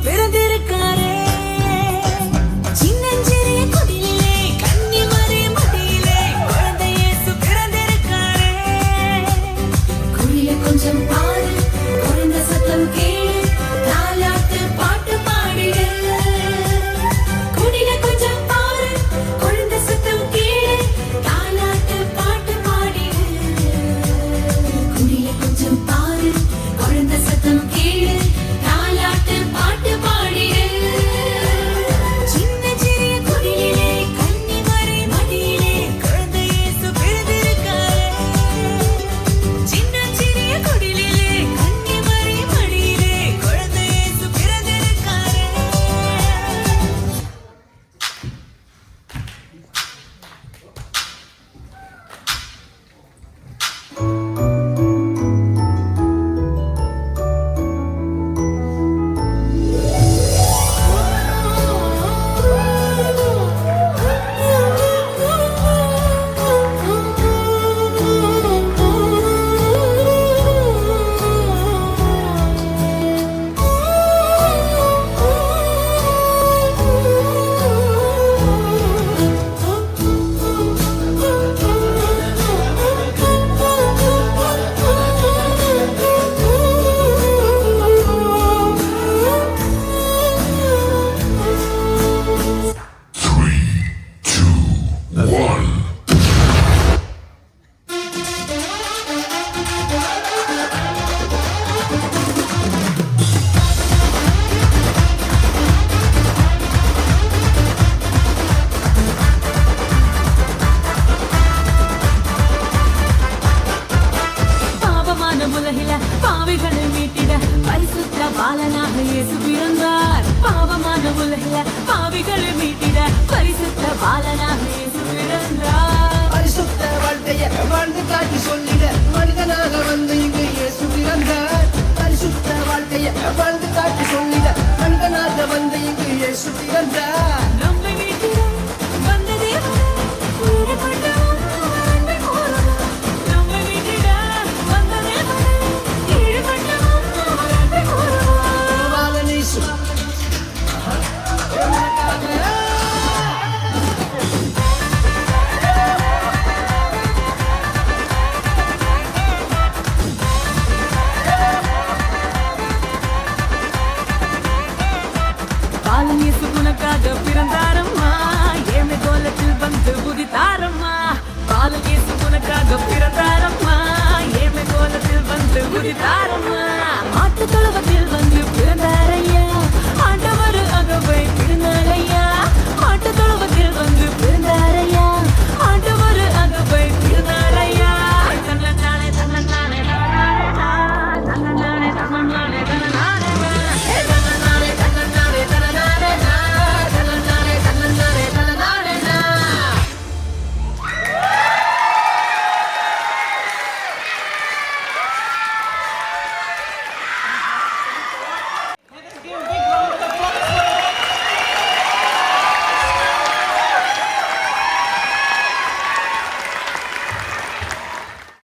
பிறந்திருக்காரே. சின்னஞ்சிறிய குடிலே கன்னிமரி மடியிலே குழந்தை இயேசு பிறந்திருக்காரே. குயில கொஞ்சம் பாரு, குழந்தை சத்தம் கேளு, தாலாட்டு பாட்டு பாடிடு. குயில கொஞ்சம் பாரு, குழந்தை சத்தம் கேளு, தாலாட்டு பாட்டு பாடிடு. குயில கொஞ்சம் பாரு, குழந்தை சத்தம் கேளு, தாலாட்டு பாட்டு பாடிடு. சின்ன சிறிய குடிலே கன்னிமரி மடியிலே குழந்தை இயேசு பிறந்திருக்காரே. சின்ன சிறிய குடிலே கன்னிமரி மடியிலே குழந்தை இயேசு பிறந்திருக்காரே. பாவமான உலகில பாவிகளை மீட்டிட பரிசுத்த பாலனாக இயேசு பிறந்தார். பாவமான உலகில பாவிகளை மீட்டிட பரிசுத்த பாலனாக இயேசு பிறந்தார். பரிசுத்த வாழ்க்கைய வாழ்ந்து காட்டி சொல்லிட மனிதனாக வந்து இங்கு இயேசு பிறந்தார். பரிசுத்த வாழ்க்கைய வாழ்ந்து காட்டி சொல்லிட மனிதனாக வந்து இங்கு இயேசு பிறந்தார். நம்மை மீட்டிட வந்த தேவனே, உயிரை கொண்டவர் அன்பை கூறுவார். நம்மை மீட்டிட வந்த தேவனே, உயிரை கொண்டவர் அன்பை கூறுவார். பாலனேசு பாலன் இயேசு உனக்காக பிறந்தாரம்மா, ஏழை கோலத்தில் வந்து உதித்தாரம்மா. பாலன் இயேசு உனக்காக பிறந்தாரம்மா, ஏழை கோலத்தில் வந்து உதித்தாரம்மா. மாட்டுத் தொழுவத்தில்